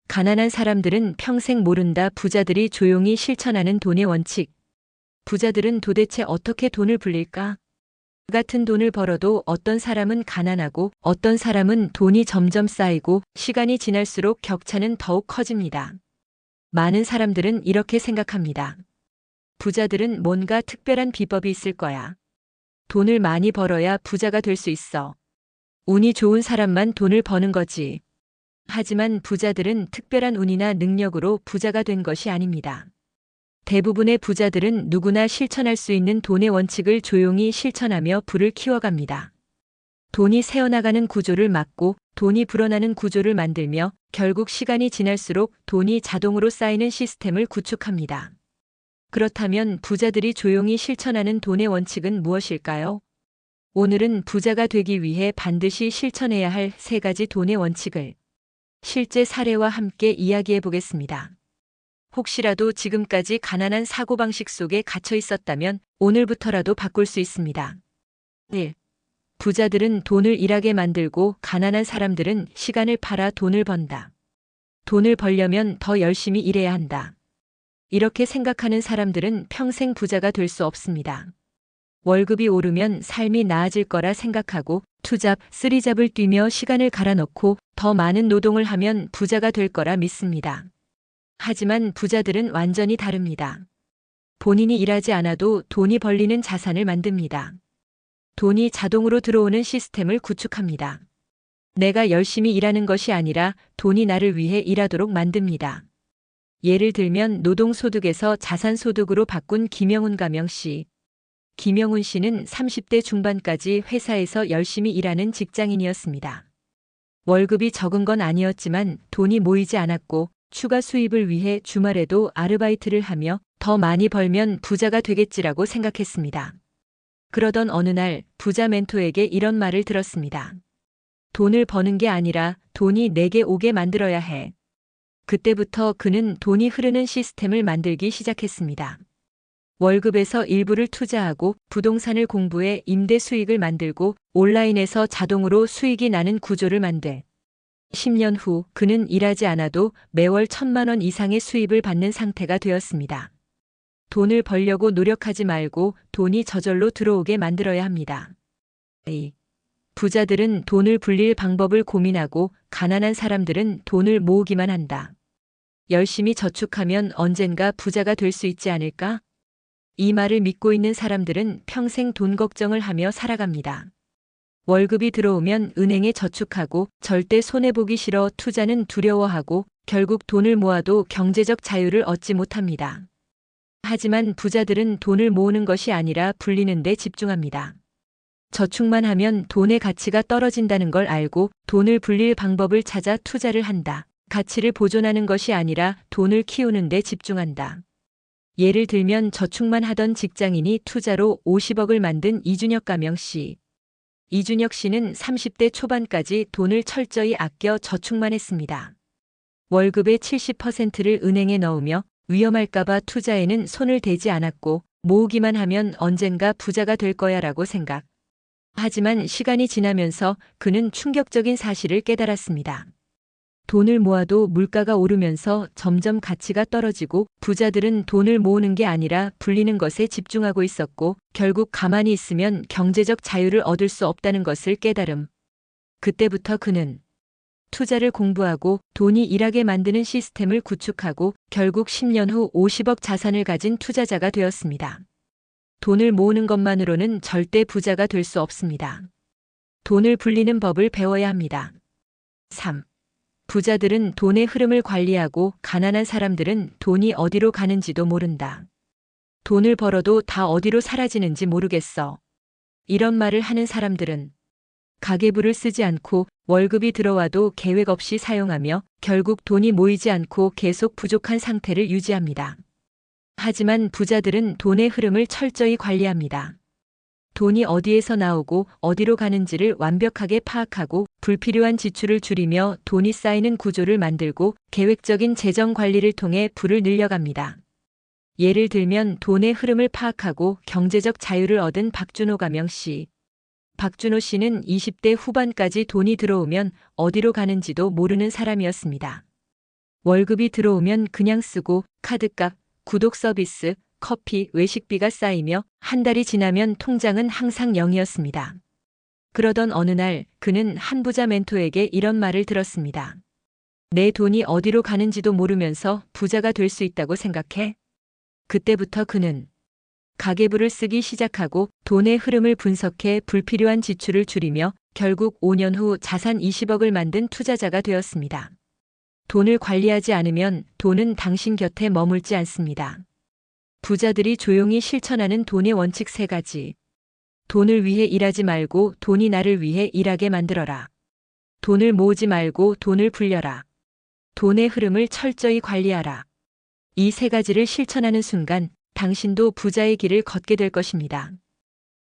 가난한 사람들은 평생 모른다. 부자들이 조용히 실천하는 돈의 원칙. 부자들은 도대체 어떻게 돈을 불릴까? 같은 돈을 벌어도 어떤 사람은 가난하고 어떤 사람은 돈이 점점 쌓이고 시간이 지날수록 격차는 더욱 커집니다. 많은 사람들은 이렇게 생각합니다. 부자들은 뭔가 특별한 비법이 있을 거야. 돈을 많이 벌어야 부자가 될 수 있어. 운이 좋은 사람만 돈을 버는 거지. 하지만 부자들은 특별한 운이나 능력으로 부자가 된 것이 아닙니다. 대부분의 부자들은 누구나 실천할 수 있는 돈의 원칙을 조용히 실천하며 부를 키워갑니다. 돈이 새어나가는 구조를 막고 돈이 불어나는 구조를 만들며 결국 시간이 지날수록 돈이 자동으로 쌓이는 시스템을 구축합니다. 그렇다면 부자들이 조용히 실천하는 돈의 원칙은 무엇일까요? 오늘은 부자가 되기 위해 반드시 실천해야 할 3가지 돈의 원칙을 실제 사례와 함께 이야기해 보겠습니다. 혹시라도 지금까지 가난한 사고방식 속에 갇혀 있었다면 오늘부터라도 바꿀 수 있습니다. 1. 부자들은 돈을 일하게 만들고 가난한 사람들은 시간을 팔아 돈을 번다. 돈을 벌려면 더 열심히 일해야 한다. 이렇게 생각하는 사람들은 평생 부자가 될 수 없습니다. 월급이 오르면 삶이 나아질 거라 생각하고 투잡, 쓰리잡을 뛰며 시간을 갈아넣고 더 많은 노동을 하면 부자가 될 거라 믿습니다. 하지만 부자들은 완전히 다릅니다. 본인이 일하지 않아도 돈이 벌리는 자산을 만듭니다. 돈이 자동으로 들어오는 시스템을 구축합니다. 내가 열심히 일하는 것이 아니라 돈이 나를 위해 일하도록 만듭니다. 예를 들면 노동소득에서 자산소득으로 바꾼 김영훈 가명 씨. 김영훈 씨는 30대 중반까지 회사에서 열심히 일하는 직장인이었습니다. 월급이 적은 건 아니었지만 돈이 모이지 않았고 추가 수입을 위해 주말에도 아르바이트를 하며 더 많이 벌면 부자가 되겠지라고 생각했습니다. 그러던 어느 날 부자 멘토에게 이런 말을 들었습니다. 돈을 버는 게 아니라 돈이 내게 오게 만들어야 해. 그때부터 그는 돈이 흐르는 시스템을 만들기 시작했습니다. 월급에서 일부를 투자하고 부동산을 공부해 임대 수익을 만들고 온라인에서 자동으로 수익이 나는 구조를 만들. 10년 후 그는 일하지 않아도 매월 1,000만 원 이상의 수입을 받는 상태가 되었습니다. 돈을 벌려고 노력하지 말고 돈이 저절로 들어오게 만들어야 합니다. 부자들은 돈을 불릴 방법을 고민하고 가난한 사람들은 돈을 모으기만 한다. 열심히 저축하면 언젠가 부자가 될 수 있지 않을까? 이 말을 믿고 있는 사람들은 평생 돈 걱정을 하며 살아갑니다. 월급이 들어오면 은행에 저축하고 절대 손해보기 싫어 투자는 두려워하고 결국 돈을 모아도 경제적 자유를 얻지 못합니다. 하지만 부자들은 돈을 모으는 것이 아니라 불리는 데 집중합니다. 저축만 하면 돈의 가치가 떨어진다는 걸 알고 돈을 불릴 방법을 찾아 투자를 한다. 가치를 보존하는 것이 아니라 돈을 키우는 데 집중한다. 예를 들면 저축만 하던 직장인이 투자로 50억을 만든 이준혁 가명 씨. 이준혁 씨는 30대 초반까지 돈을 철저히 아껴 저축만 했습니다. 월급의 70%를 은행에 넣으며 위험할까봐 투자에는 손을 대지 않았고 모으기만 하면 언젠가 부자가 될 거야라고 생각. 하지만 시간이 지나면서 그는 충격적인 사실을 깨달았습니다. 돈을 모아도 물가가 오르면서 점점 가치가 떨어지고 부자들은 돈을 모으는 게 아니라 불리는 것에 집중하고 있었고 결국 가만히 있으면 경제적 자유를 얻을 수 없다는 것을 깨달음. 그때부터 그는 투자를 공부하고 돈이 일하게 만드는 시스템을 구축하고 결국 10년 후 50억 자산을 가진 투자자가 되었습니다. 돈을 모으는 것만으로는 절대 부자가 될 수 없습니다. 돈을 불리는 법을 배워야 합니다. 3. 부자들은 돈의 흐름을 관리하고 가난한 사람들은 돈이 어디로 가는지도 모른다. 돈을 벌어도 다 어디로 사라지는지 모르겠어. 이런 말을 하는 사람들은 가계부를 쓰지 않고 월급이 들어와도 계획 없이 사용하며 결국 돈이 모이지 않고 계속 부족한 상태를 유지합니다. 하지만 부자들은 돈의 흐름을 철저히 관리합니다. 돈이 어디에서 나오고 어디로 가는지를 완벽하게 파악하고 불필요한 지출을 줄이며 돈이 쌓이는 구조를 만들고 계획적인 재정 관리를 통해 부를 늘려갑니다. 예를 들면 돈의 흐름을 파악하고 경제적 자유를 얻은 박준호 가명 씨. 박준호 씨는 20대 후반까지 돈이 들어오면 어디로 가는지도 모르는 사람이었습니다. 월급이 들어오면 그냥 쓰고 카드값, 구독 서비스, 커피, 외식비가 쌓이며 한 달이 지나면 통장은 항상 0이었습니다. 그러던 어느 날 그는 한 부자 멘토에게 이런 말을 들었습니다. 내 돈이 어디로 가는지도 모르면서 부자가 될 수 있다고 생각해? 그때부터 그는 가계부를 쓰기 시작하고 돈의 흐름을 분석해 불필요한 지출을 줄이며 결국 5년 후 자산 20억을 만든 투자자가 되었습니다. 돈을 관리하지 않으면 돈은 당신 곁에 머물지 않습니다. 부자들이 조용히 실천하는 돈의 원칙 3가지. 돈을 위해 일하지 말고 돈이 나를 위해 일하게 만들어라. 돈을 모으지 말고 돈을 불려라. 돈의 흐름을 철저히 관리하라. 이 3가지를 실천하는 순간 당신도 부자의 길을 걷게 될 것입니다.